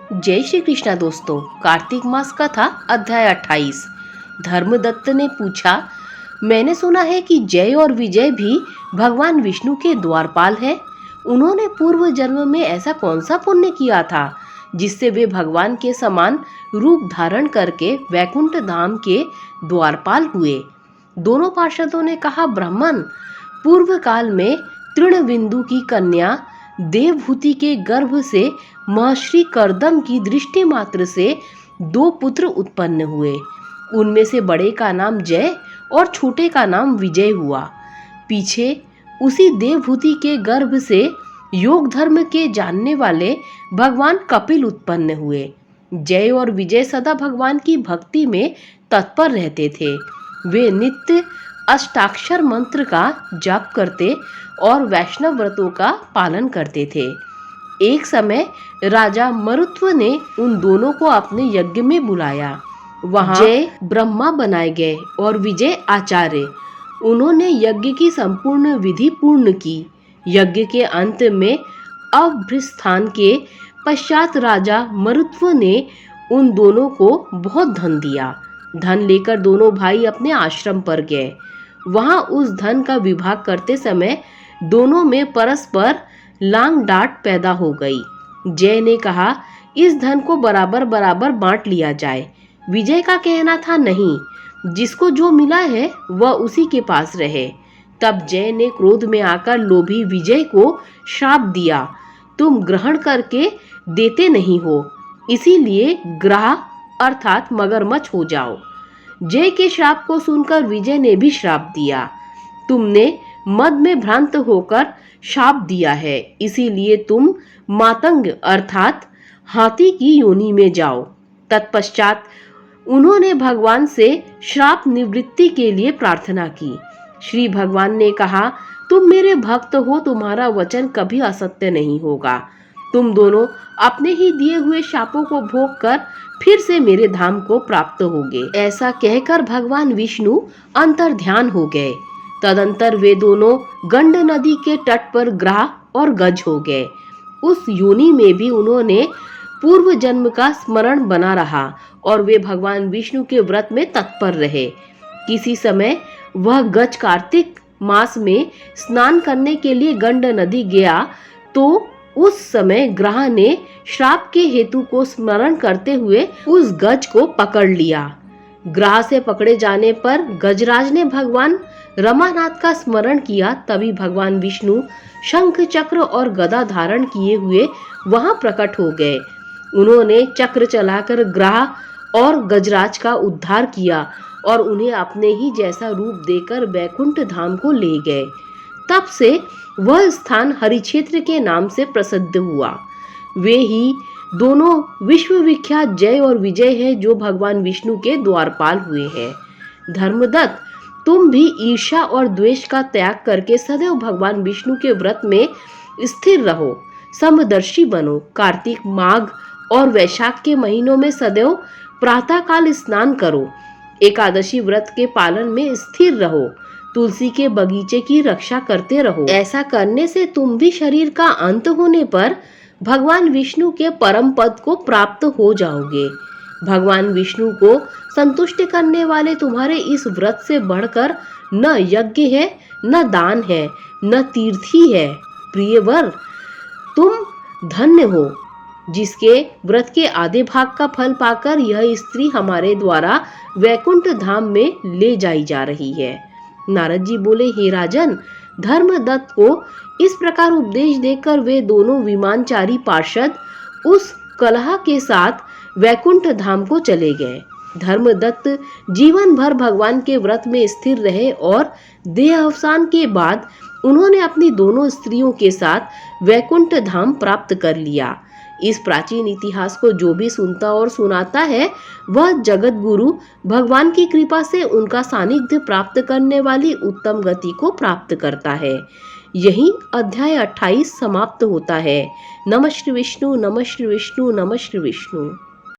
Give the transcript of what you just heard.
जय श्री कृष्णा दोस्तों। कार्तिक मास कथा अध्याय 28। धर्मदत्त ने पूछा, मैंने सुना है कि जय और विजय भी भगवान विष्णु के द्वारपाल है। उन्होंने पूर्व जन्म में ऐसा कौन सा पुण्य किया था जिससे वे भगवान के समान रूप धारण करके वैकुंठ धाम के द्वारपाल हुए। दोनों पार्षदों ने कहा, ब्राह्मण, पूर्व काल में तृणबिंदु की कन्या देवहूति के गर्भ से महर्षि कर्दम की दृष्टि मात्र से 2 पुत्र उत्पन्न हुए। उनमें से बड़े का नाम जय और छोटे का नाम विजय हुआ। पीछे उसी देवहूति के गर्भ से योग धर्म के जानने वाले भगवान कपिल उत्पन्न हुए। जय और विजय सदा भगवान की भक्ति में तत्पर रहते थे। वे नित्य अष्टाक्षर मंत्र का जाप करते और वैष्णव व्रतों का पालन करते थे। एक समय राजा मरुत्व ने उन दोनों को अपने यज्ञ में बुलाया। वहां जय ब्रह्मा बनाए गए और विजय आचार्य। उन्होंने यज्ञ की संपूर्ण विधि पूर्ण की। यज्ञ के अंत में अभ्रिस्थान के पश्चात राजा मरुत्व ने उन दोनों को बहुत धन दिया। धन लेकर दोनों भाई अपने आश्रम पर गए। वहां उस धन का विभाग करते समय दोनों में परस्पर लांग डांट पैदा हो गई। जय ने कहा, इस धन को बराबर बराबर बांट लिया जाए। विजय का कहना था, नहीं, जिसको जो मिला है वह उसी के पास रहे। तब जय ने क्रोध में आकर लोभी विजय को श्राप दिया, तुम ग्रहण करके देते नहीं हो, इसीलिए ग्राह अर्थात मगरमच्छ हो जाओ। जय के श्राप को सुनकर विजय ने भी श्राप दिया, तुमने मद में भ्रांत होकर शाप दिया है, इसीलिए तुम मातंग अर्थात हाथी की योनि में जाओ। तत्पश्चात उन्होंने भगवान से श्राप निवृत्ति के लिए प्रार्थना की। श्री भगवान ने कहा, तुम मेरे भक्त हो, तुम्हारा वचन कभी असत्य नहीं होगा। तुम दोनों अपने ही दिए हुए शापों को भोग कर फिर से मेरे धाम को प्राप्त होगे। ऐसा कहकर भगवान विष्णु अंतर ध्यान हो गए। तदंतर वे दोनों गंड नदी के तट पर ग्राह और गज हो गए। उस योनि में भी उन्होंने पूर्व जन्म का स्मरण बना रहा और वे भगवान विष्णु के व्रत में तत्पर रहे। किसी समय वह गज कार्तिक मास में स्नान करने के लिए गंड नदी गया तो उस समय ग्राह ने श्राप के हेतु को स्मरण करते हुए उस गज को पकड़ लिया। ग्राह से पकड़े जाने पर गजराज ने भगवान रमानाथ का स्मरण किया। तभी भगवान विष्णु शंख चक्र और गदा धारण किए हुए वहां प्रकट हो गए। उन्होंने चक्र चलाकर ग्राह और गजराज का उद्धार किया और उन्हें अपने ही जैसा रूप देकर वैकुंठ धाम को ले गए। तब से वह स्थान हरिक्षेत्र के नाम से प्रसिद्ध हुआ। वे ही दोनों विश्व विख्यात जय और विजय हैं जो भगवान विष्णु के द्वारपाल हुए हैं। धर्मदत्त, तुम भी ईर्ष्या और द्वेष का त्याग करके सदैव भगवान विष्णु के व्रत में स्थिर रहो, समदर्शी बनो। कार्तिक, माघ और वैशाख के महीनों में सदैव प्रातःकाल स्नान करो। एकादशी व्रत के पालन में स्थिर रहो। तुलसी के बगीचे की रक्षा करते रहो। ऐसा करने से तुम भी शरीर का अंत होने पर भगवान विष्णु के परम पद को प्राप्त हो जाओगे। भगवान विष्णु को संतुष्ट करने वाले तुम्हारे इस व्रत से बढ़कर न यज्ञ है, न दान है, न तीर्थ ही है। प्रियवर, तुम धन्य हो जिसके व्रत के आधे भाग का फल पाकर यह स्त्री हमारे द्वारा वैकुंठ धाम में ले जाई जा रही है। नारद जी बोले, हे राजन, धर्मदत्त को इस प्रकार उपदेश देकर वे दोनों विमानचारी पार्षद उस कलह के साथ वैकुंठ धाम को चले गए। धर्मदत्त जीवन भर भगवान के व्रत में स्थिर रहे और देह अवसान के बाद उन्होंने अपनी दोनों स्त्रियों के साथ वैकुंठ धाम प्राप्त कर लिया। इस प्राचीन इतिहास को जो भी सुनता और सुनाता है वह जगत गुरु भगवान की कृपा से उनका सानिध्य प्राप्त करने वाली उत्तम गति को प्राप्त करता है। यही अध्याय 28 समाप्त होता है। नमः श्री विष्णु, नमः श्री विष्णु, नमः श्री विष्णु।